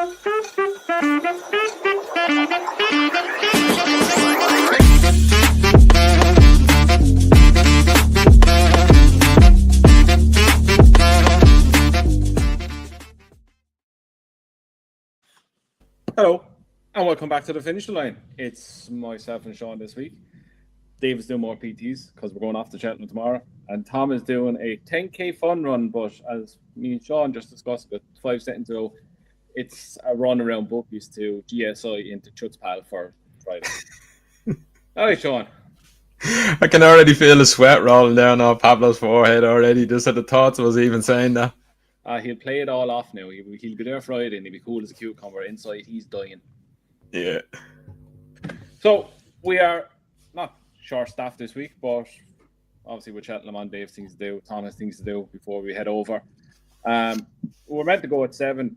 Hello, and welcome back to the finish line. It's myself and Sean this week. Dave is doing more PTs because we're going off to Cheltenham tomorrow, and Tom is doing a 10k fun run. But as me and Sean just discussed about 5 seconds ago, it's a run around Buckies to GSI into Chutzpal for Friday. All right, Sean. I can already feel the sweat rolling down on Pablo's forehead already, just at the thoughts of us even saying that. He'll play it all off now. He'll be there Friday and he'll be cool as a cucumber. Inside, he's dying. Yeah. So we are not short-staffed this week, but obviously with Cheltenham on, Dave things to do, Tom has things to do before we head over. We're meant to go at 7.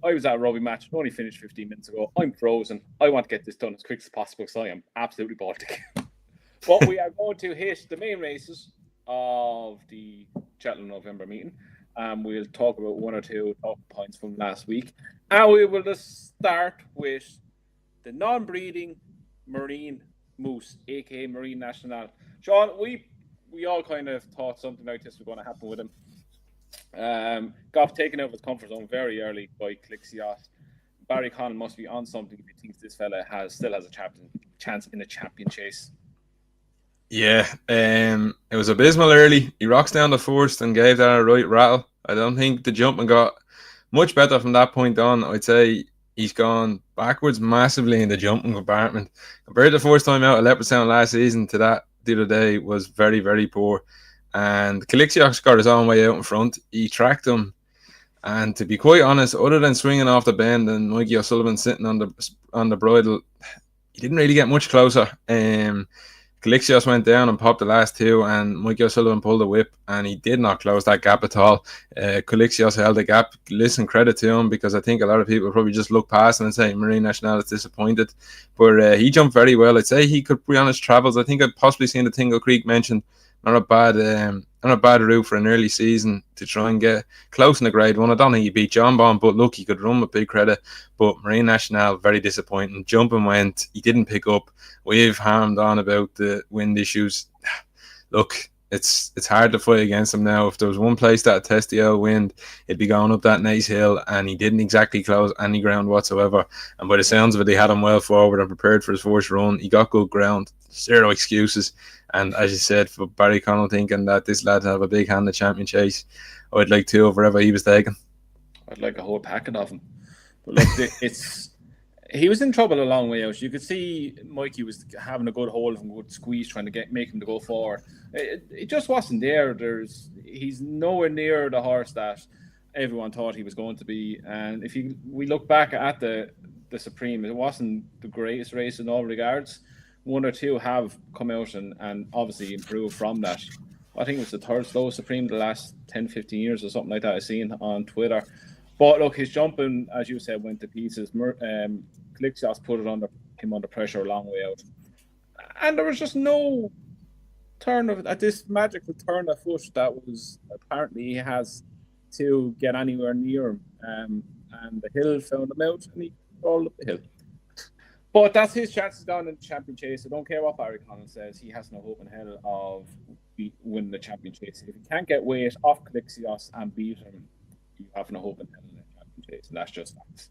I was at a rugby match. It only finished 15 minutes ago. I'm frozen. I want to get this done as quick as possible because I am absolutely Baltic. But we are going to hit the main races of the Cheltenham November meeting. We'll talk about 1 or 2 talking points from last week. And we will just start with the non-breeding marine moose, aka Marine National. Sean, we all kind of thought something like this was going to happen with him. Got taken out of his comfort zone very early by Clicksiot. Barry Conn must be on something if he thinks this fella still has a chance in a champion chase. Yeah, it was abysmal early. He rocks down the first and gave that a right rattle. I don't think the jumping got much better from that point on. I'd say he's gone backwards massively in the jumping compartment. Compared to the first time out at Leopardstown last season to that the other day was very, very poor. And Calixios got his own way out in front. He tracked him. And to be quite honest, other than swinging off the bend and Mikey O'Sullivan sitting on the bridle, he didn't really get much closer. Calixios went down and popped the last 2, and Mikey O'Sullivan pulled the whip, and he did not close that gap at all. Calixios held the gap. Listen, credit to him, because I think a lot of people probably just look past him and say Marine National is disappointed. But he jumped very well. I'd say he could be on his travels. I think I'd possibly seen the Tingle Creek mentioned. Not a bad route for an early season to try and get close in the grade 1. I don't think he beat John Bond, but look, he could run with big credit. But Marine National, very disappointing. Jumping went, he didn't pick up. We've hammed on about the wind issues. Look, it's hard to fight against him now. If there was one place that test the old wind, it'd be going up that nice hill, and he didn't exactly close any ground whatsoever. And by the sounds of it, they had him well forward and prepared for his first run. He got good ground, 0 excuses. And as you said, for Barry Connell thinking that this lad have a big hand in the champion chase, I'd like 2 of wherever he was taken. I'd like a whole packet of them. But look, he was in trouble a long way out. You could see Mikey was having a good hold of him, good squeeze, trying to make him to go forward. It just wasn't there. He's nowhere near the horse that everyone thought he was going to be. And if we look back at the Supreme, it wasn't the greatest race in all regards. 1 or 2 have come out and obviously improved from that. I think it was the 3rd slowest Supreme the last 10, 15 years or something like that I've seen on Twitter. But look, his jumping, as you said, went to pieces. Clicksios put him under pressure a long way out. And there was just no turn at this magical turn of foot that was apparently he has to get anywhere near him. And the hill found him out and he rolled up the hill. But that's his chances gone in the champion chase. I don't care what Barry Conlon says. He has no hope in hell of winning the champion chase. If he can't get weight off Calixios and beat him, you have no hope in hell in the champion chase. And that's just facts.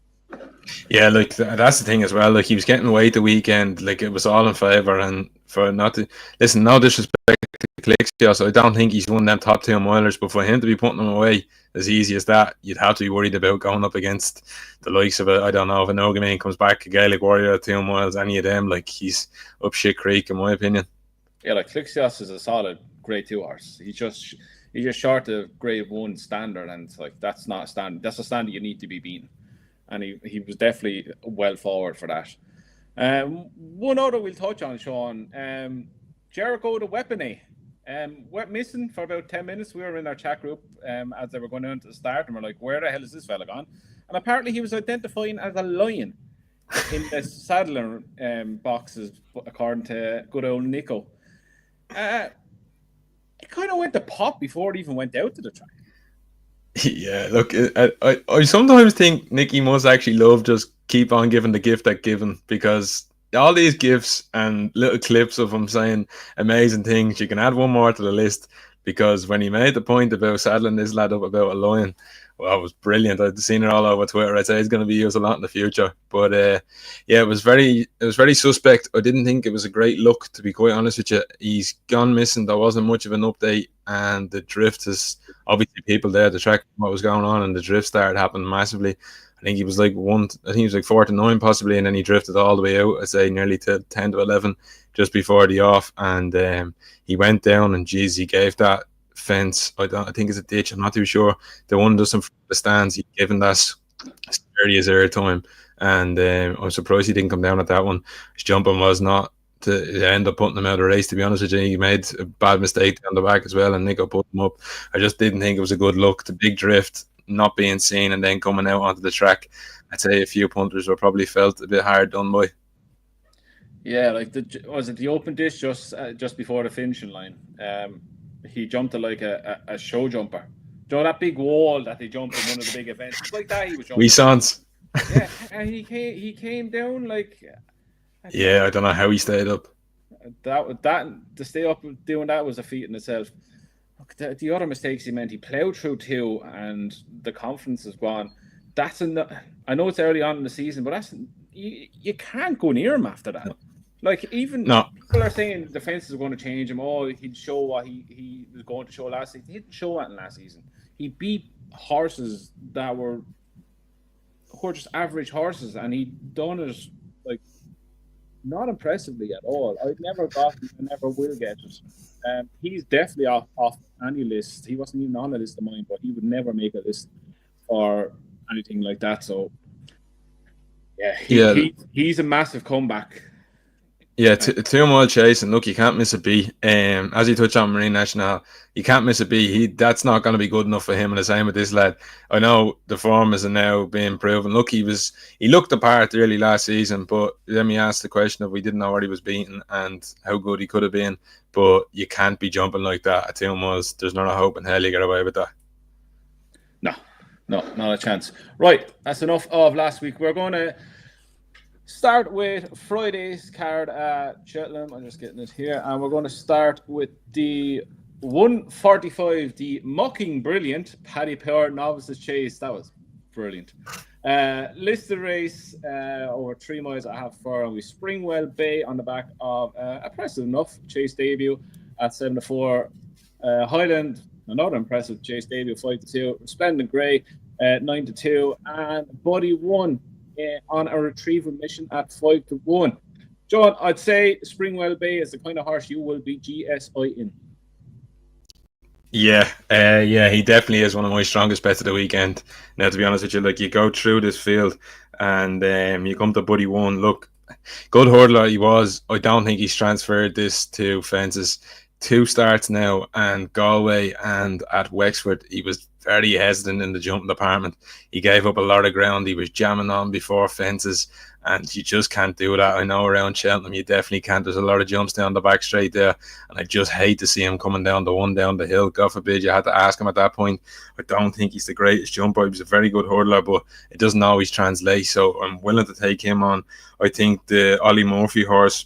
Yeah, like that's the thing as well. Like he was getting weight the weekend. Like it was all in favour. And for not to listen, no disrespect to Calixios, I don't think he's one of them top 2 milers. But for him to be putting them away as easy as that, you'd have to be worried about going up against the likes of I don't know, if an Ogamane comes back, a Gaelic Warrior at 2 miles, any of them, like he's up shit creek in my opinion. Yeah, like Calixios is a solid grade 2 horse. He's just short of grade 1 standard, and it's like that's not a standard. That's a standard you need to be beaten. And he was definitely well forward for that. One other we'll touch on, Sean. Jericho the Weapony. Went missing for about 10 minutes. We were in our chat group as they were going down to the start, and we're like, where the hell is this fella gone? And apparently he was identifying as a lion in the saddler boxes, according to good old Nico. It kind of went to pop before it even went out to the track. Yeah, look, I sometimes think Nicky must actually love just keep on giving the gift that given, because all these gifts and little clips of him saying amazing things, you can add one more to the list. Because when he made the point about saddling this lad up about a lion, well, it was brilliant. I'd seen it all over Twitter. I'd say it's going to be used a lot in the future. But yeah, it was very suspect. I didn't think it was a great look, to be quite honest with you. He's gone missing. There wasn't much of an update, and the drift is obviously people there to track what was going on, and the drift started happening massively. I think he was like 4 to 9 possibly, and then he drifted all the way out. I'd say nearly to 10 to 11 just before the off, and he went down, and geez, he gave that fence. I think it's a ditch. I'm not too sure. The one just in front of the stands. He given that sturdy as air time, and I'm surprised he didn't come down at that one. His jumping was not to end up putting him out of the race. To be honest with you, he made a bad mistake on the back as well, and Nico put him up. I just didn't think it was a good look. The big drift, not being seen, and then coming out onto the track. I'd say a few punters were probably felt a bit hard done by. Yeah, like was it the open disc just before the finishing line? He jumped to like a show jumper. Do you know that big wall that they jumped in one of the big events? It's like that he was jumping. We sons. Yeah, and he came down like. Yeah, I don't know how he stayed up. That to stay up doing that was a feat in itself. Look, the other mistakes he made, he ploughed through two, and the confidence is gone. That's I know it's early on in the season, but that's you can't go near him after that. Like, even people are saying the fence is going to change him. Oh, he'd show what he was going to show last season. He didn't show that in last season. He beat horses that were just average horses, and he done it like not impressively at all. I've never got him, I never will get it. He's definitely off any list. He wasn't even on a list of mine, but he would never make a list or anything like that. So yeah, he's a massive comeback. Yeah, 2 mile chase, and look, you can't miss a B. As you touched on Marine National, you can't miss a B. That's not going to be good enough for him, and the same with this lad. I know the form is now being proven. Look, he looked the part early last season, but let me ask the question if we didn't know what he was beating and how good he could have been. But you can't be jumping like that at 2 miles. There's not a hope in hell you get away with that. No, not a chance. Right, that's enough of last week. We're going to start with Friday's card at Cheltenham. I'm just getting it here. And we're going to start with the 145, the mocking brilliant Paddy Power Novices Chase. That was brilliant. Listed race over 3 miles and a half furlong. We Springwell Bay on the back of impressive enough Chase debut at 7-4. Highland, another impressive Chase debut, 5-2. Resplendent Grey, 9-2. And Buddy won on a retrieval mission at 5-1. John, I'd say Springwell Bay is the kind of horse you will be GSI in. Yeah, he definitely is one of my strongest bets of the weekend. Now, to be honest with you, like, you go through this field and you come to Buddy 1. Look, good hurdler he was. I don't think he's transferred this to fences. 2 starts now, and Galway and at Wexford, he was very hesitant in the jumping department. He gave up a lot of ground. He was jamming on before fences, and you just can't do that. I know around Cheltenham you definitely can't. There's a lot of jumps down the back straight there, and I just hate to see him coming down the one down the hill. God forbid you had to ask him at that point. I don't think he's the greatest jumper. He was a very good hurdler, but it doesn't always translate, so I'm willing to take him on. I think the Ollie Murphy horse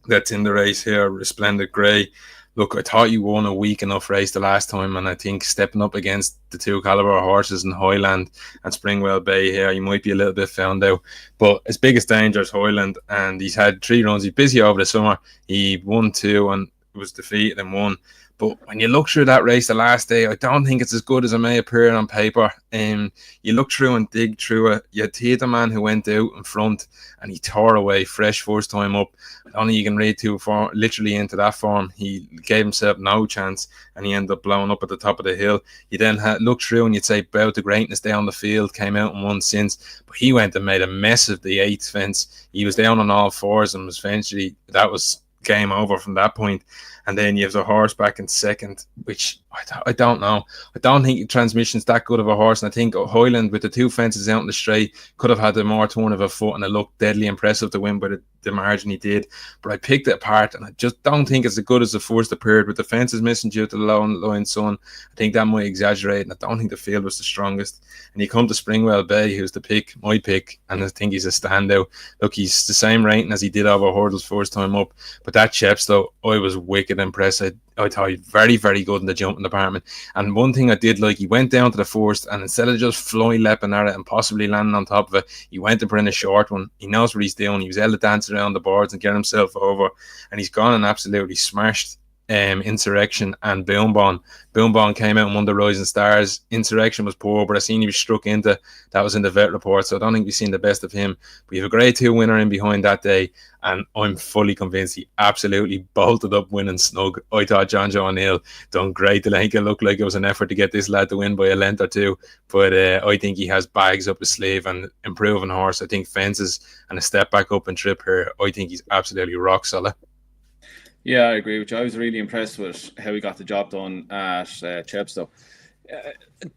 that's in the race here, Resplendent Grey. Look, I thought you won a weak enough race the last time, and I think stepping up against the 2 caliber horses in Highland and Springwell Bay here, you might be a little bit found out. But his biggest danger is Highland, and he's had 3 runs. He's busy over the summer. He won 2 and was defeated and won. But when you look through that race the last day, I don't think it's as good as it may appear on paper. You look through and dig through it. You had the man who went out in front and he tore away fresh first time up. I don't think you can read too far, literally into that form. He gave himself no chance and he ended up blowing up at the top of the hill. You then look through and you'd say Bout to Greatness down the field, came out and won since. But he went and made a mess of the 8th fence. He was down on all fours and was eventually, that was game over from that point. And then you have the horse back in second, which I don't know. I don't think transmission's that good of a horse, and I think Hoyland with the 2 fences out in the straight could have had a more turn of a foot, and it looked deadly impressive to win by the margin he did. But I picked it apart, and I just don't think it's as good as the first appeared. With the fences missing due to the low line sun, I think that might exaggerate, and I don't think the field was the strongest. And you come to Springwell Bay, who's my pick, and I think he's a standout. Look, he's the same rating as he did over hurdles first time up, but that Chepstow, I was wicked impressed. I thought he was very, very good in the jumping department. And one thing I did like, he went down to the first, and instead of just flying leaping at it and possibly landing on top of it, he went to put in a short one. He knows what he's doing. He was able to dance around the boards and get himself over, and he's gone and absolutely smashed Insurrection and Boom Bon came out and won the Rising Stars. Insurrection was poor, but I seen he was struck into. That was in the vet report, so I don't think we've seen the best of him. But you have a grade 2 winner in behind that day, and I'm fully convinced he absolutely bolted up winning snug. I thought John Joe O'Neill done great to make it look like it was an effort to get this lad to win by a length or two, but I think he has bags up his sleeve and improving horse. I think fences and a step back up and trip here, I think he's absolutely rock solid. Yeah, I agree with you. I was really impressed with how he got the job done at Chepstow.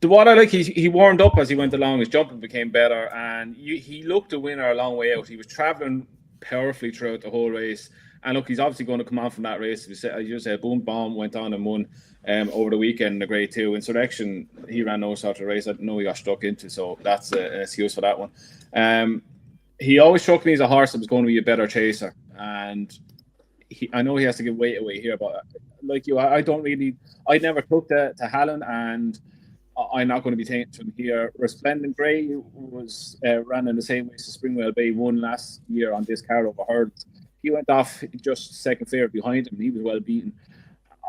What I like, he warmed up as he went along. His jumping became better, and he looked a winner a long way out. He was travelling powerfully throughout the whole race. And look, he's obviously going to come on from that race. As you said, Boom Bomb went on and won over the weekend in the grade 2. Insurrection, he ran no sort of race. I know he got stuck into, so that's an excuse for that one. He always struck me as a horse that was going to be a better chaser. And I know he has to give weight away here, but like you, I never took to Hallen, and I'm not going to be taking to him here. Resplendent Grey was ran in the same way as Springwell Bay, won last year on this card over hurdles. He went off just second favorite behind him. He was well beaten.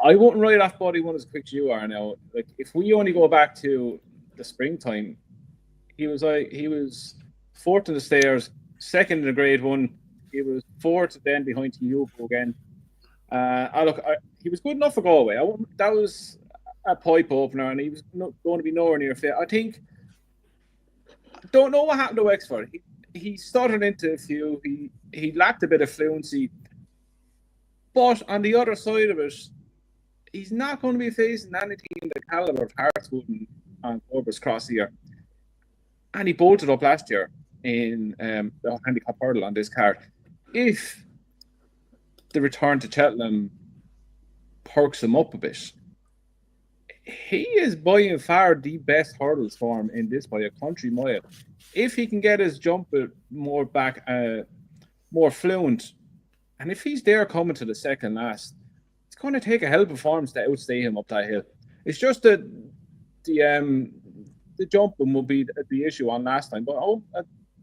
I wouldn't ride off Body One as quick as you are now. Like, if we only go back to the springtime, he was fourth in the stairs, second in the grade 1. He was fourth then behind Hugo again. He was good enough for Galway. That was a pipe opener, and he was going to be nowhere near fit. I don't know what happened to Wexford. He stuttered into a few. He lacked a bit of fluency. But on the other side of it, he's not going to be facing anything in the caliber of Hartswood and Corpus Cross here. And he bolted up last year in the handicap hurdle on this card. If the return to Cheltenham perks him up a bit, he is by far the best hurdles form in this by a country mile. If he can get his jump more back, more fluent, and if he's there coming to the second last, it's going to take a hell of a performance to outstay him up that hill. It's just that the jumping will be the issue on last time, but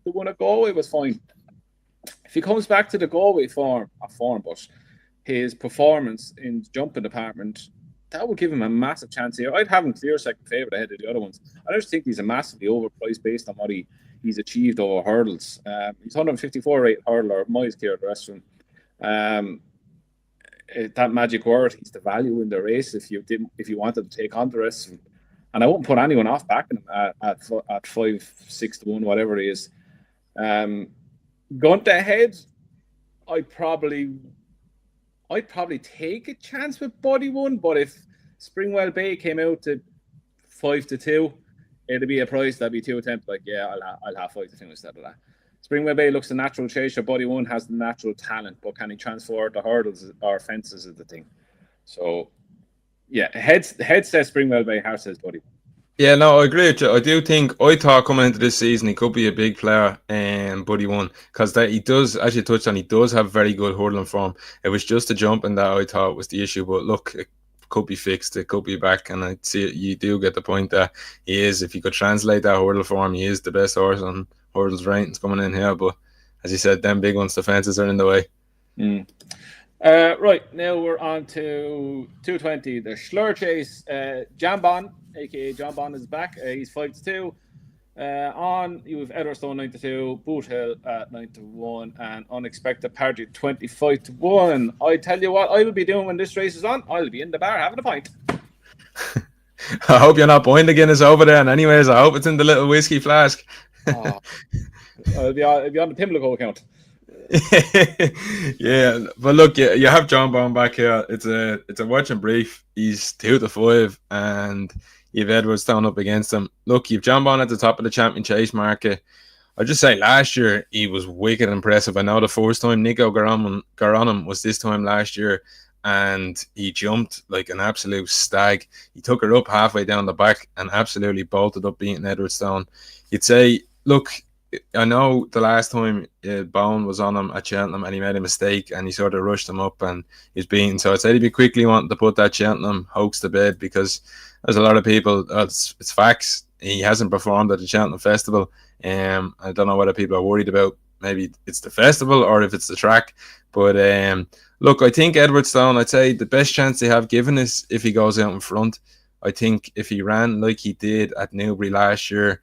the one at Galway was fine. If he comes back to the Galway but his performance in the jumping department, that would give him a massive chance here. I'd have him clear second favourite ahead of the other ones. I just think he's a massively overpriced based on what he's achieved over hurdles. He's 154 rate hurdler, miles clear the rest of him. That magic word, he's the value in the race if you wanted to take on the rest of him. And I wouldn't put anyone off backing him at 5-6 to 1, whatever it is. Going to head, I'd probably take a chance with Body One, but if Springwell Bay came out to 5 to 2, it'd be a price that'd be 2 attempts. Like, yeah, I'll have 5 to 2 instead of that. Springwell Bay looks a natural chaser. Body One has the natural talent, but can he transfer the hurdles or fences is the thing. So, yeah, head says Springwell Bay, heart says Body One. Yeah, no, I agree with you. I thought coming into this season he could be a big player, Buddy One, because he does, as you touched on, he does have very good hurdling form. It was just the jumping that I thought was the issue, but look, it could be fixed, it could be back, and I see you do get the point that he is, if you could translate that hurdle form, he is the best horse on hurdles ratings coming in here, but as you said, them big ones, the fences are in the way. Right, now we're on to 220, the Shloer Chase. Jambon, aka John Bond, is back. He's 5 to 2. On you have Edwardstone 9 to 2, Boot Hill at 9 to 1, and Unexpected Party 25 to 1. I tell you what I'll be doing when this race is on. I'll be in the bar having a pint. I hope you're not buying the Guinness over there, and anyways, I hope it's in the little whiskey flask. It'll be on the Pimlico account. Yeah, but look, you have John Bond back here. It's a watch and brief. He's 2-5, and you've Edwards down up against him. Look, you've John Bond at the top of the champion chase market. I'd just say last year he was wicked impressive. I know the first time Nico got on him was this time last year, and he jumped like an absolute stag. He took her up halfway down the back and absolutely bolted up, beating Edwards down. You'd say, look, I know the last time Bone was on him at Cheltenham and he made a mistake and he sort of rushed him up and he was beaten. So I'd say he'd be quickly wanting to put that Cheltenham hoax to bed, because there's a lot of people, it's facts, he hasn't performed at the Cheltenham Festival. I don't know whether people are worried about maybe it's the festival or if it's the track. But look, I think Edwardstone, I'd say the best chance they have given is if he goes out in front. I think if he ran like he did at Newbury last year,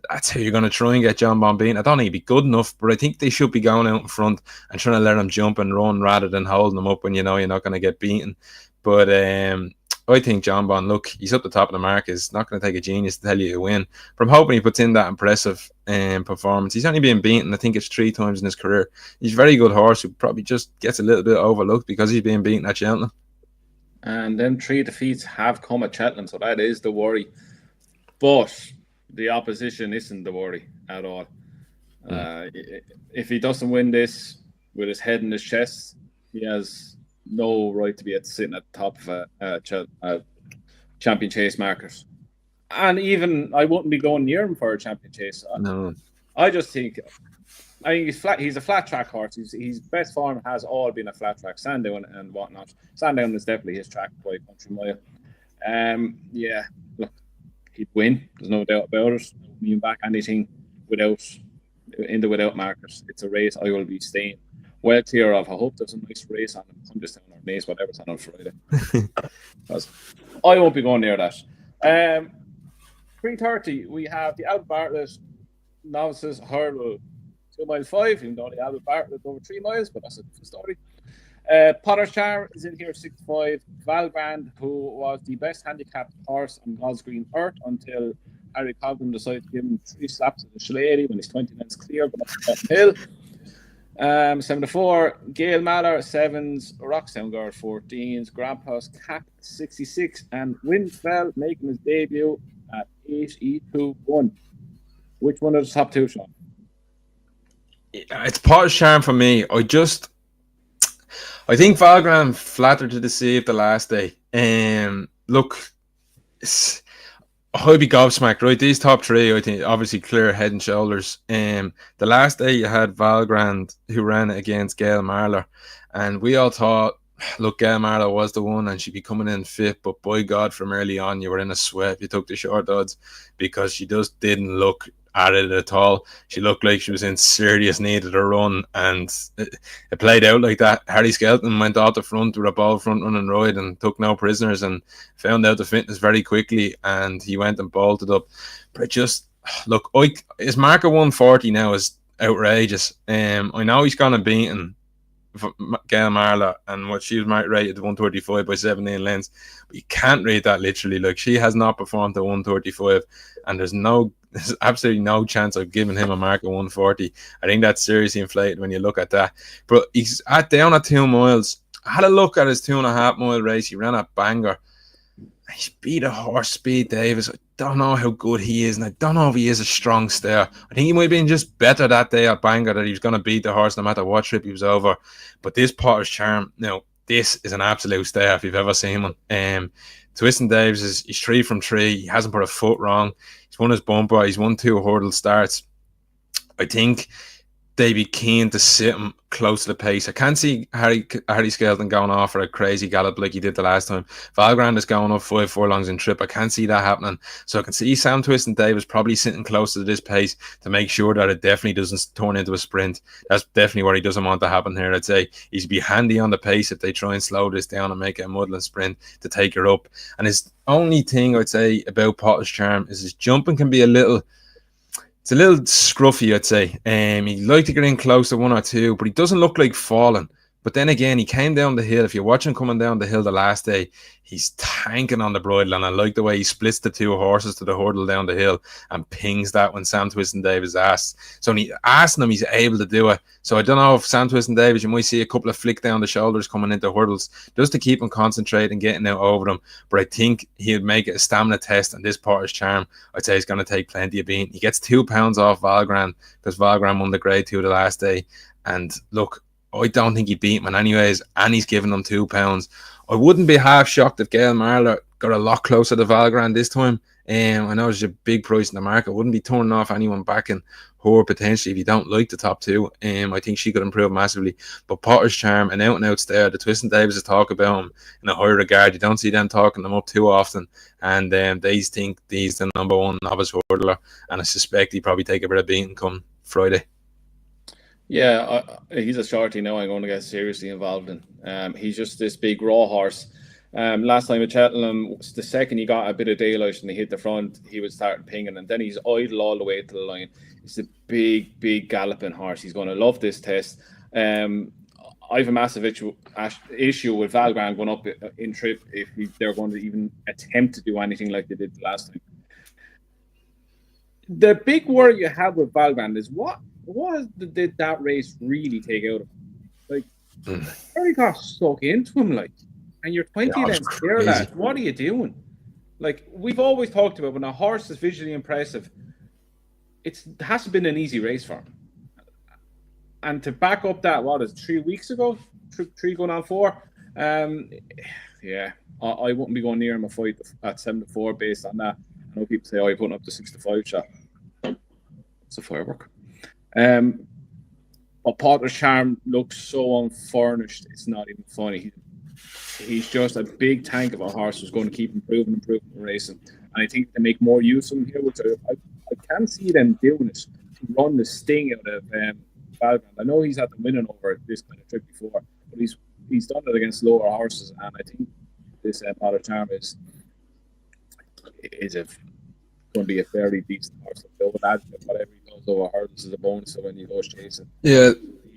that's how you're going to try and get John Bond beaten. I don't think he'd be good enough, but I think they should be going out in front and trying to let him jump and run rather than holding him up when you know you're not going to get beaten. But I think John Bond, look, he's up the top of the mark. It's not going to take a genius to tell you to win. But I'm hoping he puts in that impressive performance. He's only been beaten, I think it's 3 times in his career. He's a very good horse who probably just gets a little bit overlooked because he's being beaten at Cheltenham. And them 3 defeats have come at Cheltenham, so that is the worry. But the opposition isn't the worry at all. If he doesn't win this with his head in his chest, he has no right to be sitting at the top of a champion chase market. And even I wouldn't be going near him for a champion chase. No. I just think he's flat. He's a flat track horse. His best form has all been a flat track, Sandown and whatnot. Sandown is definitely his track by a country mile. Yeah, look, he'd win. There's no doubt about it. I don't mean back anything without markers. It's a race I will be staying well clear of. I hope there's a nice race on him. I'm just down or Mace, whatever's on Friday. Because I won't be going near that. 3:30, we have the Albert Bartlett novices hurdle 2 mile 5, even though the Albert Bartlett over 3 miles, but that's a different story. Potter's Charm is in here 6-5. Valbrand, who was the best handicapped horse on God's green earth until Harry Cobden decided to give him 3 slaps at the Shillelagh when he's 20 minutes clear, but up the hill. 7-4, Gail Mallar 7s, Roxtown Girl 14s, Grandpa's Cap 66, and Windfell making his debut at 8-2-1. Which one of the top 2, Sean? It's Potter's Charm for me. I think Valgrand flattered to deceive the last day. Look, I'd be gobsmacked, right? These top 3, I think, obviously clear head and shoulders. The last day you had Valgrand, who ran against Gail Marlar, and we all thought, look, Gail Marlar was the one and she'd be coming in fit, but by God, from early on, you were in a sweat. You took the short odds because she just didn't look at it at all. She looked like she was in serious need of a run, and it played out like that. Harry Skelton went out the front with a ball front running ride and took no prisoners and found out the fitness very quickly, and he went and bolted up. But it just, look, his marker 140 now is outrageous. I know he's gone and beaten Gail Marlar, and what she was rated to 135 by 17 lengths, but you can't read that literally. Like, she has not performed at 135, and there's absolutely no chance of giving him a mark of 140. I think that's seriously inflated when you look at that. But he's down at 2 miles. I had a look at his 2.5 mile race. He ran a banger. He beat a horse, Speed Davis. I don't know how good he is, and I don't know if he is a strong stayer. I think he might have been just better that day at Bangor, that he was going to beat the horse no matter what trip he was over. But this Potter's Charm, now, this is an absolute stayer if you've ever seen one. Twiston Davis, he's 3 from 3. He hasn't put a foot wrong. He's won his bumper. He's won 2 hurdle starts. I think they'd be keen to sit him close to the pace. I can't see Harry Skelton going off for a crazy gallop like he did the last time. Valgrand is going up 5 furlongs in trip. I can't see that happening. So I can see Sam Twiston Davis probably sitting close to this pace to make sure that it definitely doesn't turn into a sprint. That's definitely what he doesn't want to happen here. I'd say he's be handy on the pace if they try and slow this down and make it a muddling sprint to take her up. And his only thing I'd say about Potter's Charm is his jumping can be a little scruffy, I'd say. He'd like to get in close to 1 or 2, but he doesn't look like falling. But then again, he came down the hill. If you watch him coming down the hill the last day, he's tanking on the bridle, and I like the way he splits the two horses to the hurdle down the hill and pings that when Sam Twiston-Davies asked. So when he asking him, he's able to do it. So I don't know if Sam Twiston-Davies, you might see a couple of flick down the shoulders coming into hurdles just to keep him concentrated and getting out over them. But I think he'll make it a stamina test, and this Potter's Charm, I'd say, he's going to take plenty of beating. He gets 2 pounds off Valgren because Valgren won the Grade 2 the last day. And look, I don't think he beat him anyways, and he's giving them 2 pounds. I wouldn't be half shocked if Gail Marler got a lot closer to Valgren this time. I know it's a big price in the market. I wouldn't be turning off anyone backing her potentially if you don't like the top two. I think she could improve massively. But Potter's Charm, an out-and-out stare. The Twiston-Davies talk about him in a high regard. You don't see them talking them up too often. And they think he's the number one novice hurdler. And I suspect he'd probably take a bit of beating come Friday. Yeah, he's a shorty now I'm going to get seriously involved in. He's just this big raw horse. Last time at Cheltenham, the second he got a bit of daylight and he hit the front, he would start pinging, and then he's idle all the way to the line. It's a big galloping horse. He's going to love this test. I have a massive issue with Valgren going up in trip if they're going to even attempt to do anything like they did the last time. The big worry you have with Valgren is what did that race really take out of him? Like, Harry got stuck into him, like, and you're 20 lengths there, lad. What are you doing? Like, we've always talked about when a horse is visually impressive, it hasn't been an easy race for him. And to back up that, 3 weeks ago? 3 going on 4? Yeah, I wouldn't be going near him a fight at 7-4 based on that. I know people say, you're putting up the 6-5 shot. It's a firework. But Potter's Charm looks so unfurnished, it's not even funny. He's just a big tank of a horse who's going to keep improving and racing. And I think they make more use of him here, which I can see them doing it to run the sting out of Valgren. I know he's had them winning over this kind of trip before, but he's done it against lower horses, and I think this Potter's Charm is going to be a fairly decent horse. Whatever he does over hurdles is a bonus. So when he goes chasing, yeah.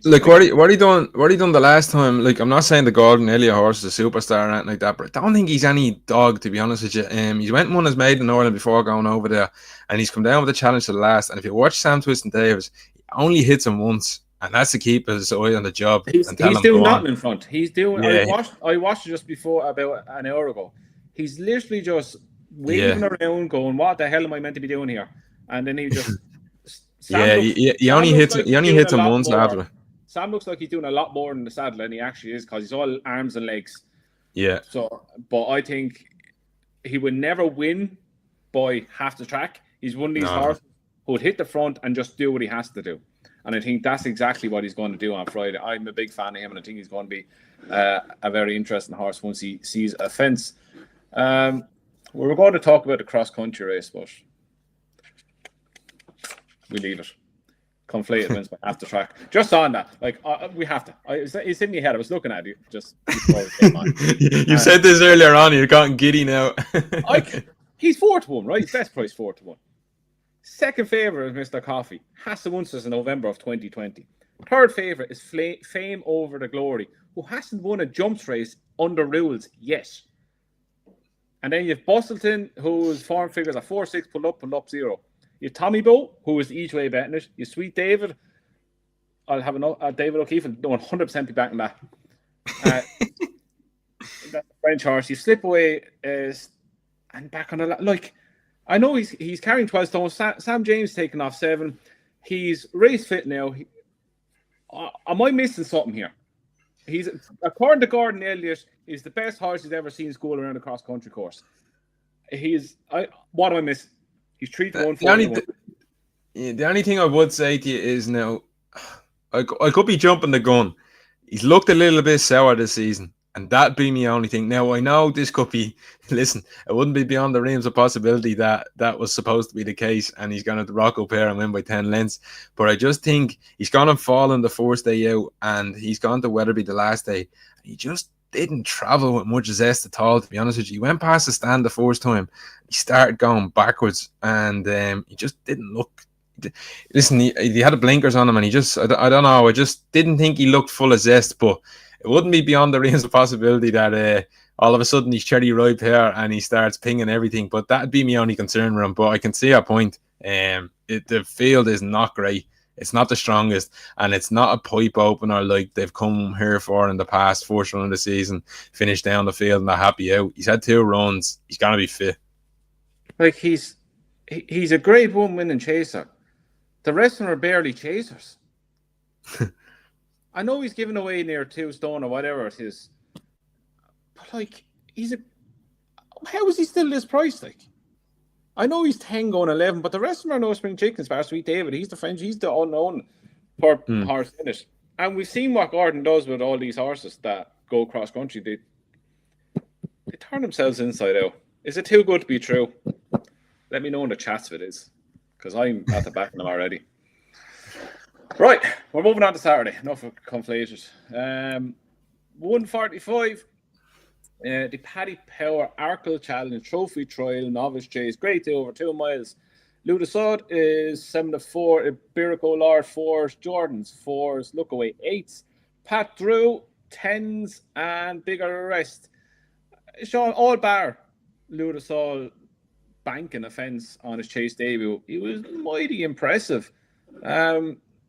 Like what he done the last time? Like, I'm not saying the Gordon Elliott horse is a superstar or anything like that, but I don't think he's any dog, to be honest with you. He went and won his maiden in Ireland before going over there, and he's come down with the challenge to the last. And if you watch Sam Twiston-Davies, he only hits him once, and that's to keep his eye on the job. He's doing nothing in front. He's doing. Yeah. I watched it just before about an hour ago. He's literally just waving around, going, "What the hell am I meant to be doing here?" And then he just. He only hits him once after. Sam looks like he's doing a lot more in the saddle than he actually is, because he's all arms and legs. Yeah. So, but I think he would never win by half the track. He's one of these horses who would hit the front and just do what he has to do. And I think that's exactly what he's going to do on Friday. I'm a big fan of him, and I think he's going to be a very interesting horse once he sees a fence. We're going to talk about the cross-country race, but we leave it. Conflated wins by half the track. Just on that, like we have to. It's in my head. I was looking at you just before we came on. You said this earlier on. You're gotten giddy now. He's 4-1, right? Best price 4-1. Second favourite is Mr. Coffee. Has to win since November of 2020. Third favourite is Fame Over the Glory, who hasn't won a jumps race under rules yet. And then you have Bustleton, whose form figures are 4-6, pull up 0. You have Tommy Bow, who is each way betting it. You Sweet David. I'll have David O'Keefe and 100% be backing that. That's the French horse. You slip away and back on the like. I know he's carrying 12 stones. Sam James taking off 7. He's race fit now. Am I missing something here? He's, according to Gordon Elliott, he's the best horse he's ever seen school around a cross country course. What am I missing? He's 3-1. The only thing I would say to you is now, I could be jumping the gun. He's looked a little bit sour this season, and that'd be my only thing. Now, I know this could be, listen, it wouldn't be beyond the realms of possibility that was supposed to be the case, and he's going to rock up here and win by 10 lengths. But I just think he's going to fall on the first day out, and he's gone to Weatherby the last day. He just didn't travel with much zest at all, to be honest with you. He went past the stand the first time. He started going backwards, and he just didn't look. Listen, he had the blinkers on him, and he just, I don't know, I just didn't think he looked full of zest. But it wouldn't be beyond the realms of possibility that all of a sudden he's cherry ripe here and he starts pinging everything. But that'd be my only concern with him. But I can see a point. The field is not great. It's not the strongest, and it's not a pipe opener like they've come here for in the past. First run of the season, finished down the field and they're happy out. He's had 2 runs. He's gonna be fit. Like he's a great one-winning chaser. The rest of them are barely chasers. I know he's giving away near 2 stone or whatever it is, but like how is he still this price? Like, I know he's 10 going 11, but the rest of them are no spring chickens. Bar Sweet David, he's the French, he's the unknown horse in it. And we've seen what Gordon does with all these horses that go cross country. They turn themselves inside out. Is it too good to be true? Let me know in the chats if it is, because I'm at the back of them already. Right, we're moving on to Saturday. Enough of conflated. 145. The Paddy Power Arkle Challenge Trophy Trial Novice Chase Grade 2 over 2 miles. Ludasod is 7-4. Birico Lord 4s. Jordan's 4s. Lookaway 8s. Pat Drew 10s and Bigger Rest. Sean, all bar Ludasod banking a fence on his chase debut. He was mighty impressive.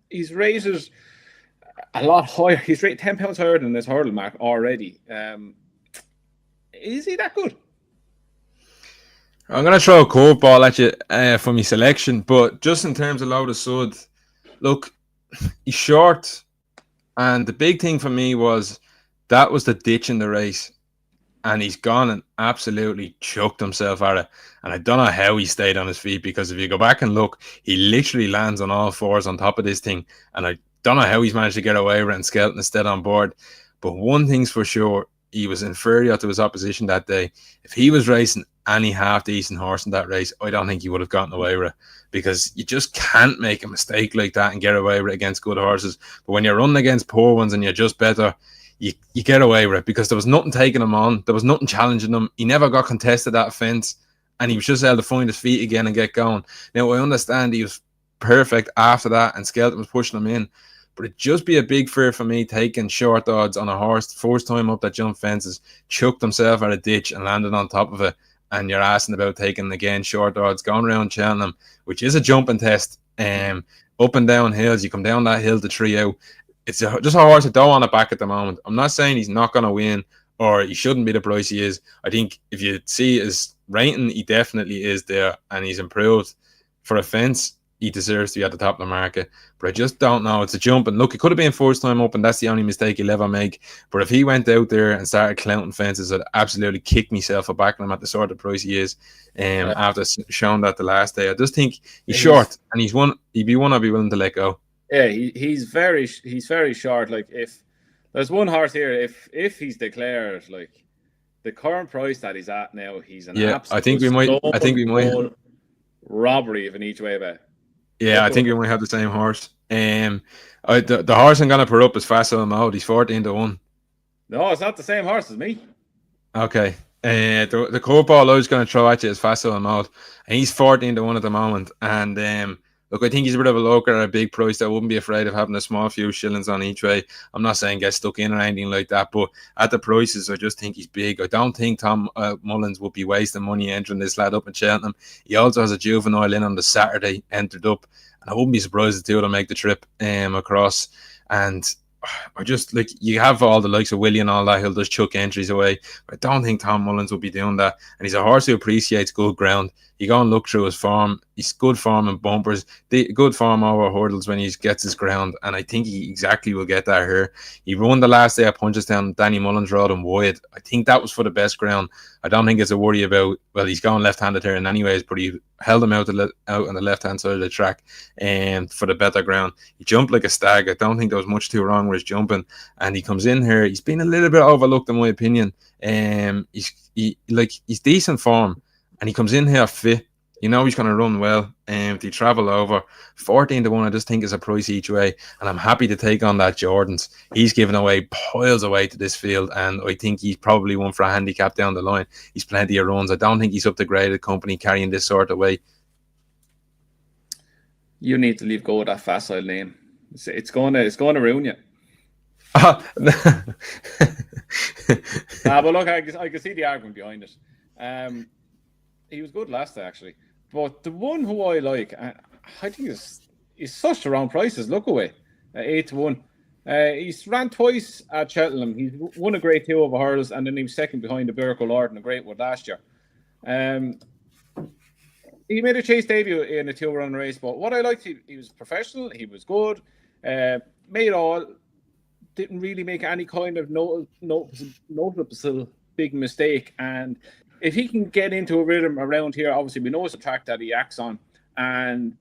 He's rated a lot higher. He's rated 10 pounds higher than this hurdle mark already. Is he that good? I'm going to throw a curveball at you for my selection, but just in terms of Ludasod, look, he's short, and the big thing for me was that was the ditch in the race, and he's gone and absolutely chucked himself at it, and I don't know how he stayed on his feet, because if you go back and look, he literally lands on all 4s on top of this thing, and I don't know how he's managed to get away with it and Skelton is still on board, but one thing's for sure, he was inferior to his opposition that day. If he was racing any half-decent horse in that race, I don't think he would have gotten away with it, because you just can't make a mistake like that and get away with it against good horses. But when you're running against poor ones and you're just better, you get away with it, because there was nothing taking him on. There was nothing challenging him. He never got contested at fence, and he was just able to find his feet again and get going. Now, I understand he was perfect after that and Skelton was pushing him in, but it'd just be a big fear for me taking short odds on a horse first time up that jump fences, chucked himself at a ditch and landed on top of it, and you're asking about taking again short odds going around Cheltenham, which is a jumping test, up and down hills. You come down that hill to 3 out. It's just a horse I don't want to back at the moment. I'm not saying he's not going to win or he shouldn't be the price he is. I think if you see his rating, he definitely is there, and he's improved. For a fence, he deserves to be at the top of the market, but I just don't know. It's a jump, and look, it could have been first time up, and that's the only mistake he'll ever make. But if he went out there and started clouting fences, I'd absolutely kick myself for backing him at the sort of price he is. After showing that the last day, I just think he's short, and he'd be one I'd be willing to let go. Yeah, he's very short. Like, if there's one horse here, if he's declared like the current price that he's at now, he's an absolute I think we might robbery of an each way bet. Yeah, I think we might have the same horse. The horse I'm gonna put up is Faso Mode. He's 14-1. No, it's not the same horse as me. Okay. The curveball I was gonna throw at you is Faso Mode, and he's 14-1 at the moment. And look, I think he's a bit of a local at a big price. I wouldn't be afraid of having a small few shillings on each way. I'm not saying get stuck in or anything like that, but at the prices, I just think he's big. I don't think Tom Mullins would be wasting money entering this lad up in Cheltenham. He also has a juvenile in on the Saturday, entered up, and I wouldn't be surprised if the two of them make the trip across. And I just, like, you have all the likes of Willie and all that, he'll just chuck entries away. But I don't think Tom Mullins will be doing that. And he's a horse who appreciates good ground. You go and look through his form. He's good form in bumpers, good form over hurdles when he gets his ground. And I think he exactly will get that here. He won the last day at Punchestown. Danny Mullins rode him wide. I think that was for the best ground. I don't think it's a worry about, well, he's going left-handed here in anyways, but he held him out on the left-hand side of the track for the better ground. He jumped like a stag. I don't think there was much too wrong with his jumping. And he comes in here. He's been a little bit overlooked in my opinion. He's decent form. And he comes in here fit. You know he's going to run well. If they travel over 14-1, I just think is a price each way. And I'm happy to take on that Jordan's. He's given away piles away to this field, and I think he's probably one for a handicap down the line. He's plenty of runs. I don't think he's up to graded company carrying this sort of weight. You need to leave go with that facile name. It's going to ruin you. But look, I can see the argument behind it. He was good last day, actually. But the one who I like, I think is such the wrong prices. Look away, 8-1. He's ran twice at Cheltenham. He's won a Grade 2 over hurdles, and then he was second behind the Birko Lord and the Greatwood last year. He made a chase debut in a 2-run race, but what I liked, he was professional, he was good, made all, didn't really make any kind of noticeable big mistake. And if he can get into a rhythm around here, obviously we know it's a track that he acts on, and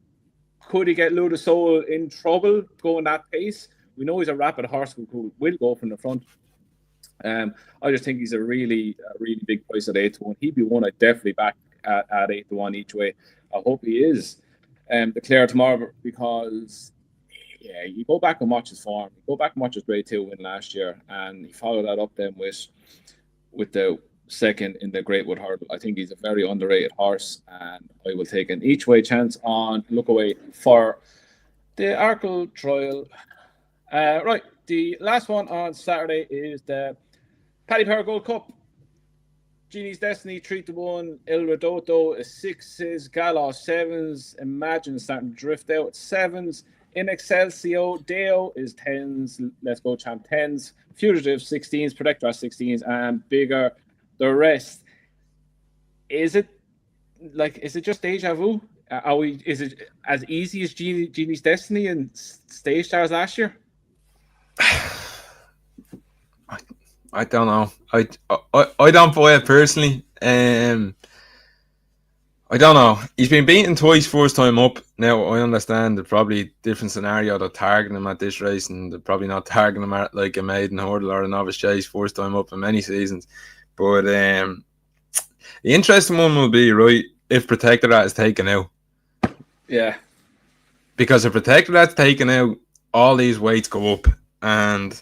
could he get Luda Soul in trouble going that pace? We know he's a rapid horse who will go from the front. I just think he's a really big price at 8-1. He'd be one I'd definitely back at 8-1 each way. I hope he is declared tomorrow, because you go back and watch his form. You go back and watch his Grade 2 win last year, and he followed that up then with the second in the Greatwood hurdle. I think he's a very underrated horse, and I will take an each way chance on look away for the Arkle trial. Right, the last one on Saturday is the Paddy Power Gold Cup. Genie's Destiny 3-1, El Redoto is 6s, Galos 7s, Imagine starting to drift out at 7s, In Excelsior, Deo is 10s, Let's Go Champ 10s, Fugitive 16s, Protector 16s, and Bigger the rest. Is it just deja vu? Is it as easy as Genie's Destiny and Stage Stars last year? I don't know. I don't buy it personally. I don't know. He's been beaten twice first time up. Now I understand the probably different scenario. They're targeting him at this race, and they're probably not targeting him at like a maiden hurdle or a novice chase first time up in many seasons. But the interesting one will be, right, if Protectorat is taken out. Yeah. Because if Protectorat's taken out, all these weights go up, and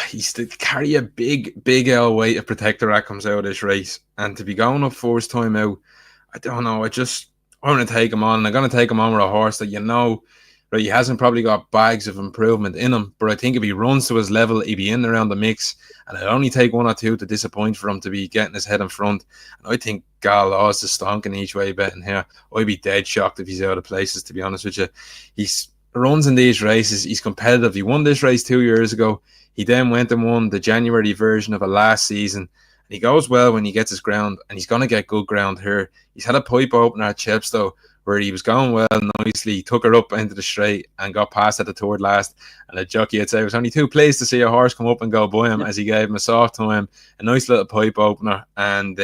he's to carry a big L weight if Protectorat comes out of this race, and to be going up first time out, I don't know. I'm going to take him on. I'm going to take him on with a horse that right, he hasn't probably got bags of improvement in him, but I think if he runs to his level, he'd be in around the mix, and it'd only take one or two to disappoint for him to be getting his head in front. And I think Gal Laws is stonking each way betting here. I'd be dead shocked if he's out of places, to be honest with you. He's runs in these races. He's competitive. He won this race 2 years ago. He then went and won the January version of it last season. And he goes well when he gets his ground, and he's going to get good ground here. He's had a pipe opener at Chepstow where he was going well nicely. He took her up into the straight and got past at the third last. And the jockey had said it was only too pleased to see a horse come up and go by him as he gave him a soft time, a nice little pipe opener. And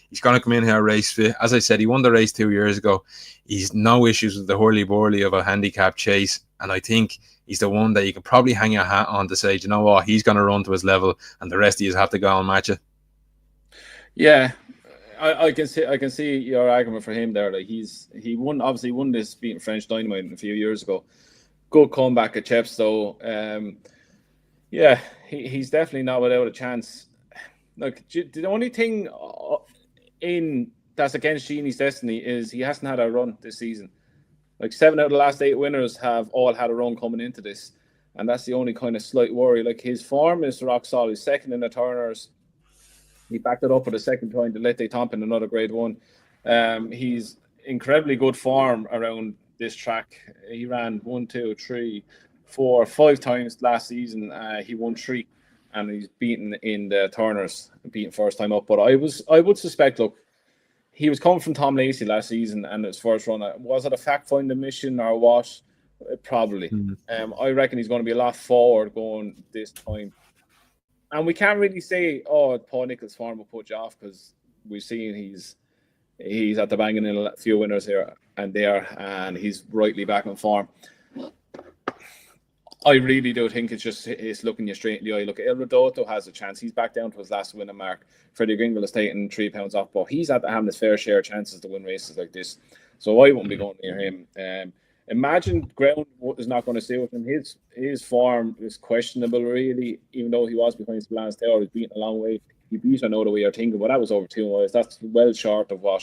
he's going to come in here race fit. As I said, he won the race 2 years ago. He's no issues with the hurly-burly of a handicap chase. And I think he's the one that you can probably hang your hat on to say, you know what, he's going to run to his level, and the rest of you have to go and match it. Yeah, I can see your argument for him there. Like he won this beating French Dynamite a few years ago. Good comeback at Chepstow. Yeah, he's definitely not without a chance. Look, the only thing in that's against Genie's Destiny is he hasn't had a run this season. Like 7 out of the last 8 winners have all had a run coming into this, and that's the only kind of slight worry. Like his form is rock solid. He's second in the Turners. He backed it up with a second point to Lete Tompin, another Grade 1. He's incredibly good form around this track. He ran 1, 2, 3, 4, 5 times last season. He won 3, and he's beaten in the Turners, beaten first time up. But I would suspect, look, he was coming from Tom Lacey last season, and his first run, was it a fact-finding mission or what? Probably. I reckon he's going to be a lot forward going this time. And we can't really say, Paul Nicholls' form will put you off, because we've seen he's at the banging in a few winners here and there, and he's rightly back in form. I really do think it's looking you straight in the eye. Look, El Redoto has a chance. He's back down to his last winning mark. Freddie Gringle is taking 3 pounds off, but he's had to have his fair share of chances to win races like this. So I won't be going near him. Imagine ground is not going to stay with him. His form is questionable, really, even though he was behind Spillane Tower. He's beaten a long way. He beat another way you're thinking, but that was over 2 miles. That's well short of what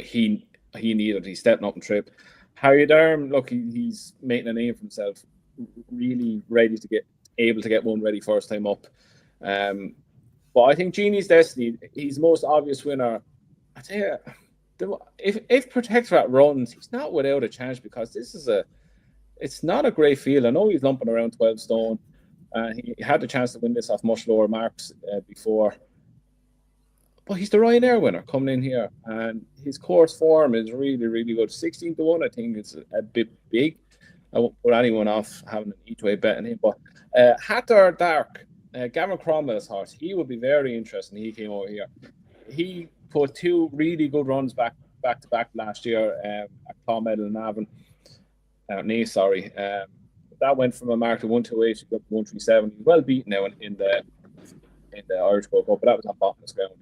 he needed. He's stepping up and trip. Harry Durham, look, he's making a name for himself. Really ready to able to get one ready first time up. But I think Genie's Destiny, he's the most obvious winner. I tell you, if Protectorate runs, he's not without a chance, because it's not a great field. I know he's lumping around 12 stone. He had the chance to win this off much lower marks before. But he's the Ryanair winner coming in here, and his course form is really, really good. 16-1, I think it's a bit big. I won't put anyone off having an each-way bet on him. But Hatter Dark, Gavin Cromwell's horse, he would be very interesting. He came over here. He put 2 really good runs back to back last year at Clonmel and Navan. That went from a mark of 128 to 137. He's well beaten now in the Irish Gold Cup, but that was on bottomless ground.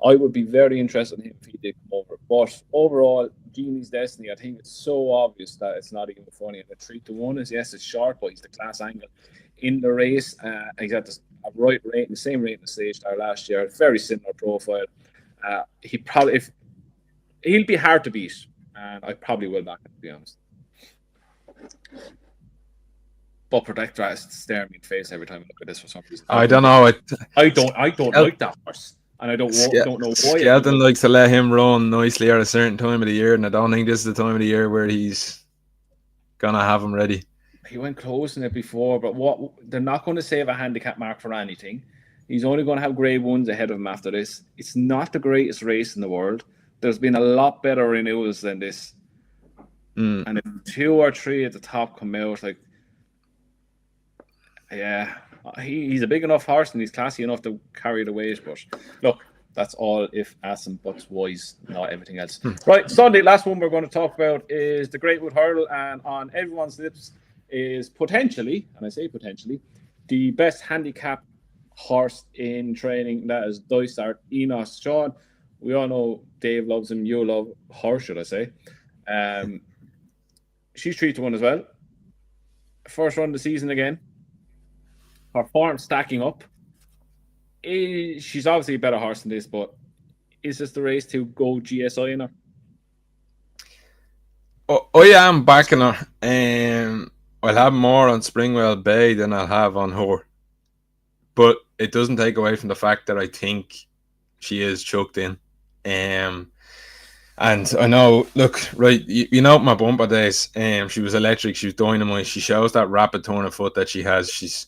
I would be very interested in him if he did come over. But overall, Genie's Destiny, I think it's so obvious that it's not even funny. And the 3-1 is, yes, it's short, but he's the class angle in the race. He's at the right rate, the same rate in the stage there last year. Very similar profile. He'll be hard to beat, and I probably will back him, to be honest. But Protector is staring me in the face every time I look at this for some reason. I don't know. I don't like that horse, and I don't know why. Skelton likes to let him run nicely at a certain time of the year, and I don't think this is the time of the year where he's gonna have him ready. He went close in it before, but they're not going to save a handicap mark for anything. He's only going to have grade 1s ahead of him after this. It's not the greatest race in the world. There's been a lot better renewals than this. And if 2 or 3 at the top come out, he's a big enough horse and he's classy enough to carry the weight. But look, that's all if ass and buts wise, not everything else. Right, Sunday, last one we're going to talk about is the Greatwood Hurdle, and on everyone's lips is potentially, and I say potentially, the best handicap horse in training. That is Dysart Enos. Sean, we all know Dave loves him. You love her, should I say? She's 3-1 as well. First run of the season again. Her form stacking up. She's obviously a better horse than this, but is this the race to go GSI in her? I am backing her. I'll have more on Springwell Bay than I'll have on her. But it doesn't take away from the fact that I think she is chucked in. And I know, look, right, you know my bumper days. She was electric. She was dynamite. She shows that rapid turn of foot that she has. She's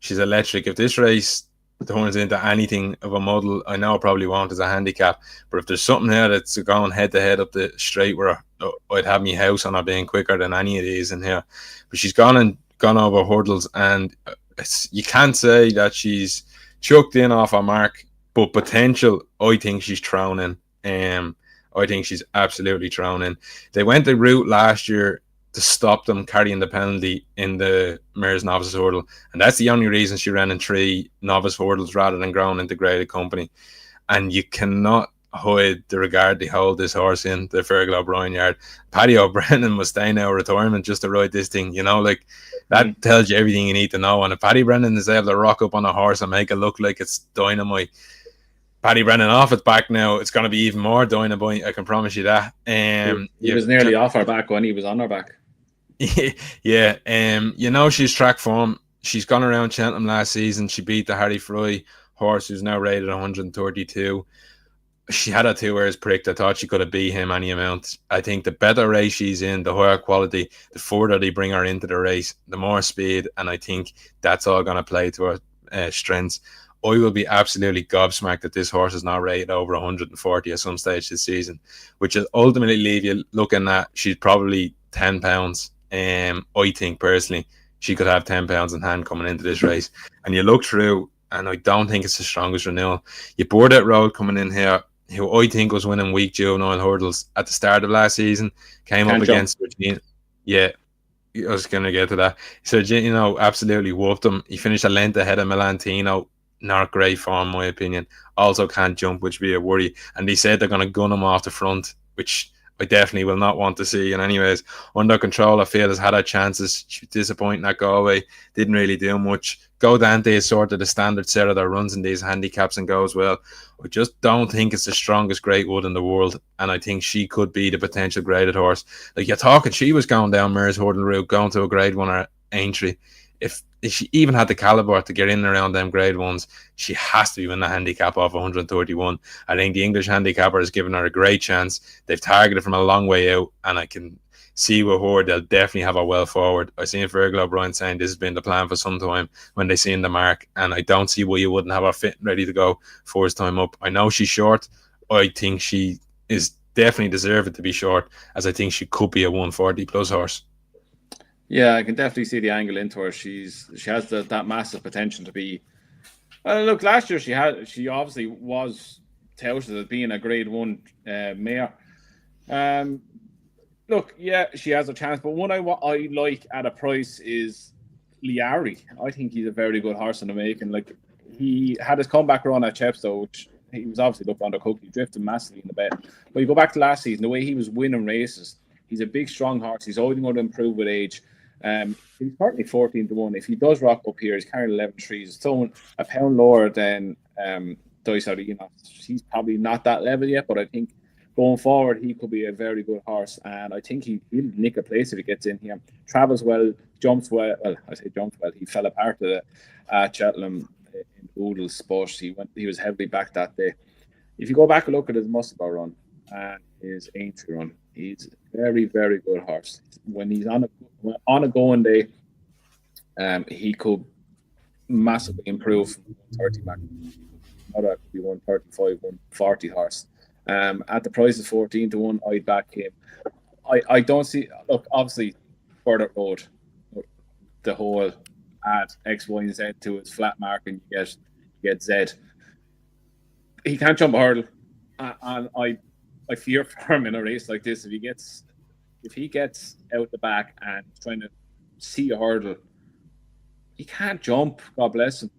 electric. If this race turns into anything of a model, I know I probably won't as a handicap. But if there's something there that's going head to head up the straight where I'd have my house on her being quicker than any of these in here. But she's gone over hurdles, and you can't say that she's chucked in off a mark, but potential, I think she's thrown in. I think she's absolutely thrown in. They went the route last year to stop them carrying the penalty in the Mayor's Novices Hurdle, and that's the only reason she ran in 3 novice hurdles rather than growing into graded company. And you cannot hide the regard they hold this horse in the Fergal O'Brien yard. Paddy O'Brennan was staying out of retirement just to ride this thing, that tells you everything you need to know. And if Paddy Brennan is able to rock up on a horse and make it look like it's dynamite, Paddy Brennan off its back now, it's going to be even more dynamite, I can promise you that. He was nearly off her back when he was on her back. Yeah, she's track form. She's gone around Cheltenham last season. She beat the Harry Fry horse, who's now rated 132. She had a 2 hours pricked. I thought she could have beat him any amount. I think the better race she's in, the higher quality, the further they bring her into the race, the more speed, and I think that's all going to play to her strengths. I will be absolutely gobsmacked that this horse is not rated over 140 at some stage this season, which will ultimately leave you looking at she's probably £10. I think personally she could have £10 in hand coming into this race. And you look through, and I don't think it's the strongest renewal. You board that road coming in here, who I think was winning weak juvenile hurdles at the start of last season, came up against Virginia. Yeah, I was going to get to that. So, absolutely whooped him. He finished a length ahead of Melantino. Not great form, in my opinion. Also can't jump, which would be a worry. And they said they're going to gun him off the front, which I definitely will not want to see. And anyways, Under Control, I feel, has had her chances. She was disappointing at Galway. Didn't really do much. Go Dante is sort of the standard setter that runs in these handicaps and goes well. I just don't think it's the strongest Greatwood in the world. And I think she could be the potential graded horse. Like you're talking, she was going down Mare's Hurdle route, going to a grade 1 or Aintree. if she even had the caliber to get in around them grade ones, she has to be winning a handicap off 131. I think the English handicapper has given her a great chance. They've targeted from a long way out, and I can see with her, they'll definitely have her well forward. I seen Virgil O'Brien saying this has been the plan for some time when they seen the mark, and I don't see why you wouldn't have her fit and ready to go first time up. I know she's short. I think she is definitely deserved to be short, as I think she could be a 140 plus horse. Yeah, I can definitely see the angle into her. She has that massive potential to be. Look, last year she obviously was touted as being a Grade 1 mare. Look, yeah, she has a chance, but one I like at a price is Liari. I think he's a very good horse in the making. Like, he had his comeback run at Chepstow, which he was obviously up under Cook. He drifted massively in the bet. But you go back to last season, the way he was winning races, he's a big, strong horse. He's always going to improve with age. He's currently 14-1. If he does rock up here, he's carrying 11-3. He's throwing a pound lower than Doisardi. He's probably not that level yet, but I think going forward, he could be a very good horse, and I think he'll nick a place if he gets in here. Travels well, jumps well. Well, I say jumps well. He fell apart at Cheltenham in Oodles, but he was heavily back that day. If you go back and look at his Muscle Bar run and his Aintree run, he's a very, very good horse. When he's on a going day, he could massively improve from 130 back. That could be 135, 140 horse. At the price of 14-1, I'd back him. I don't see. Look, obviously, Burdett Road, the whole add X, Y, and Z to his flat mark, and you get Z. He can't jump a hurdle, and I fear for him in a race like this. If he gets out the back and trying to see a hurdle, he can't jump. God bless him.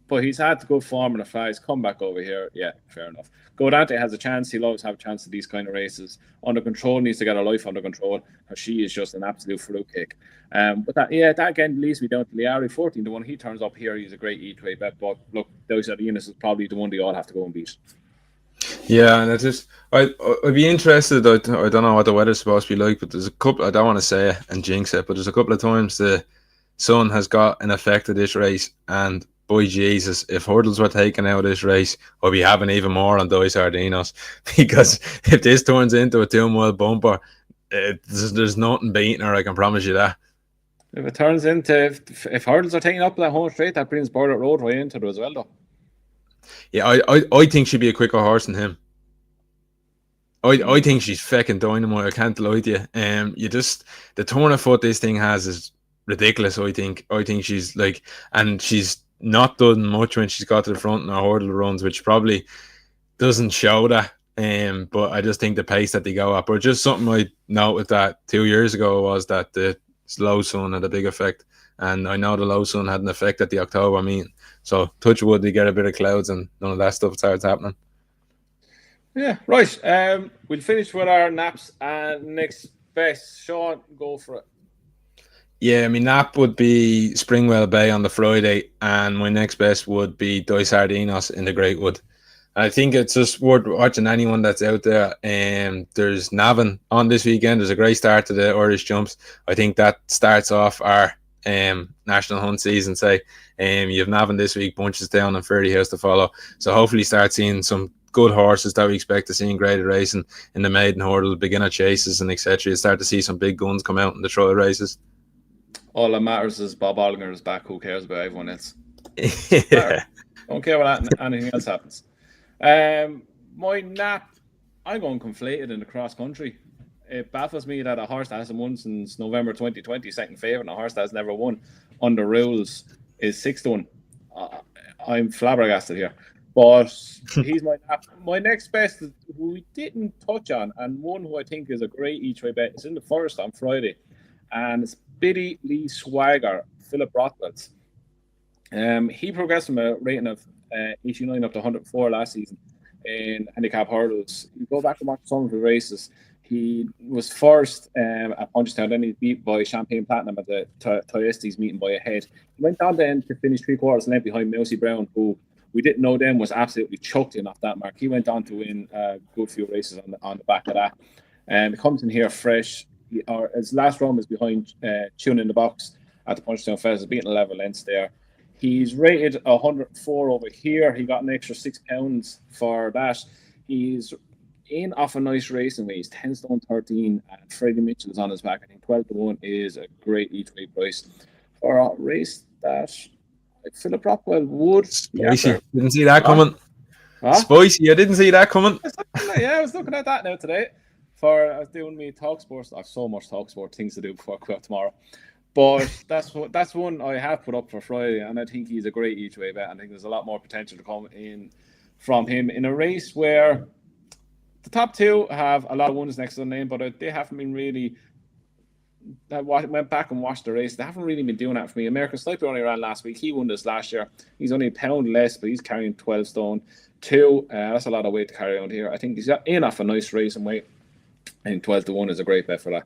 But he's had good form in the flies. Come back over here. Yeah, fair enough. Godante has a chance. He'll always have a chance in these kind of races. Under control, needs to get her life under control. She is just an absolute fruitcake. But that again leads me down to Liari, 14-1. He turns up here. He's a great E-Tray bet. But look, those Eunice is probably the one they all have to go and beat. Yeah, and I'd be interested. I don't know what the weather's supposed to be like, but there's a couple. I don't want to say it and jinx it, but there's a couple of times the sun has got an effect of this race, and boy Jesus, if hurdles were taken out of this race, I'll be having even more on Dois Sardinos, because if this turns into a 2-mile bumper, there's nothing beating her. I can promise you that. If it turns into if hurdles are taken up that home straight, that brings Burdett Road right into it as well, though. Yeah, I think she'd be a quicker horse than him. I think she's fecking dynamite. I can't lie to you. The turn of foot this thing has is ridiculous. I think she's like, and she's not done much when she's got to the front in her hurdle runs, which probably doesn't show that. But I just think the pace that they go at. But just something I noted that 2 years ago was that the low sun had a big effect, and I know the low sun had an effect at the October meeting. So touch wood, they get a bit of clouds and none of that stuff starts happening. Yeah, right. We'll finish with our naps and next best. Sean, go for it. Yeah, I mean, nap would be Springwell Bay on the Friday, and my next best would be Dois Sardinos in the Greatwood. I think it's just worth watching anyone that's out there. There's Navan on this weekend. There's a great start to the Irish Jumps. I think that starts off our national hunt season. You have Navan this week, Bunchestown and Ferry House to follow. So hopefully start seeing some good horses that we expect to see in graded racing in the maiden hurdle, beginner chases and etc. You start to see some big guns come out in the trial races. All that matters is Bob Olinger is back. Who cares about everyone else? Yeah. Don't care what anything else happens. My nap, I'm going conflated in the cross country. It baffles me that a horse that hasn't won since November 2020, second favourite, and a horse that has never won under rules is 6-1. I'm flabbergasted here. But he's my nap. My next best, who we didn't touch on, and one who I think is a great each-way bet, is in the Forest on Friday. And it's Biddy Lee Swagger, Philip Rothwell's. He progressed from a rating of 89 up to 104 last season in handicap hurdles. You go back and watch some of the races. He was first at Punchestown, then he beat by Champagne Platinum at the Toyestes meeting by a head. He went on then to finish 3/4 length behind Mousy Brown, who we didn't know then was absolutely chucked in off that mark. He went on to win a good few races on the back of that. He comes in here fresh. His last run was behind Tune in the Box at the Punchestown Festival, beating 11 lengths there. He's rated 104 over here. He got an extra £6 for that. He's in off a nice racing way. He's 10 stone 13, and Freddie Mitchell is on his back. I think 12-1 is a great each way price for a race that Philip Rockwell would. Spicy. Didn't see that coming. Huh? Spicy. I didn't see that coming. I was looking at that now today. I was doing me talk sports. I have so much talk sport things to do before I go out tomorrow. But that's one I have put up for Friday, and I think he's a great each way bet. I think there's a lot more potential to come in from him in a race where the top two have a lot of wins next to their name, but they haven't been really. I went back and watched the race. They haven't really been doing that for me. American Sniper only ran last week. He won this last year. He's only a pound less, but he's carrying 12 stone 2. That's a lot of weight to carry around here. I think he's in off a nice racing weight. I think 12-1 is a great bet for that.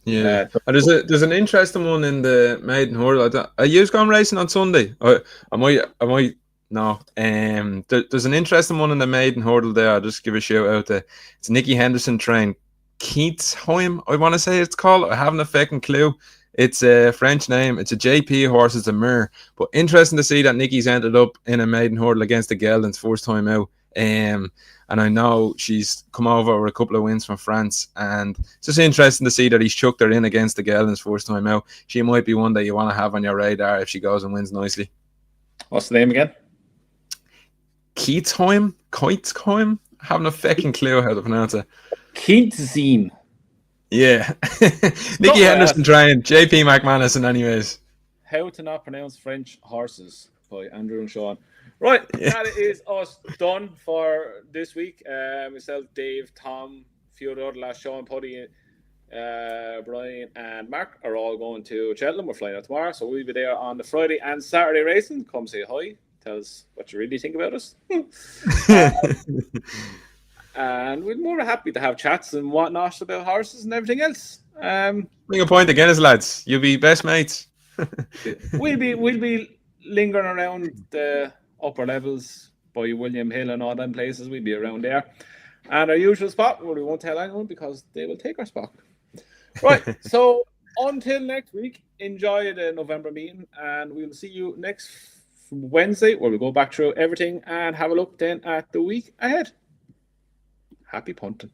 Yeah, there's an interesting one in the maiden hurdle. Are you going racing on Sunday? I might. No. There's an interesting one in the maiden hurdle there. I'll just give a shout out to it's Nicky Henderson train. Keatsheim, I want to say it's called. I haven't a fucking clue. It's a French name. It's a JP horse. It's a mare. But interesting to see that Nicky's ended up in a maiden hurdle against the Geldens first time out. And I know she's come over with a couple of wins from France. And it's just interesting to see that he's chucked her in against the Geldens first time out. She might be one that you want to have on your radar if she goes and wins nicely. What's the name again? Keatsheim? Haven't a fucking clue how to pronounce it. Keatsheim. Yeah. Nicky Henderson trying. JP McManus anyways. How to Not Pronounce French Horses by Andrew and Sean. Right, that is us done for this week. Myself, Dave, Tom, a few of the other lads, Sean, Puddy, Brian and Mark are all going to Cheltenham. We're flying out tomorrow, so we'll be there on the Friday and Saturday racing. Come say hi. Tell us what you really think about us. And we're more happy to have chats and whatnot about horses and everything else. Bring a point against lads. You'll be best mates. we'll be lingering around the upper levels by William Hill and all them places. We'll be around there. And our usual spot where we won't tell anyone because they will take our spot. Right, so until next week, enjoy the November meeting, and we'll see you next Wednesday where we'll go back through everything and have a look then at the week ahead. Happy punting.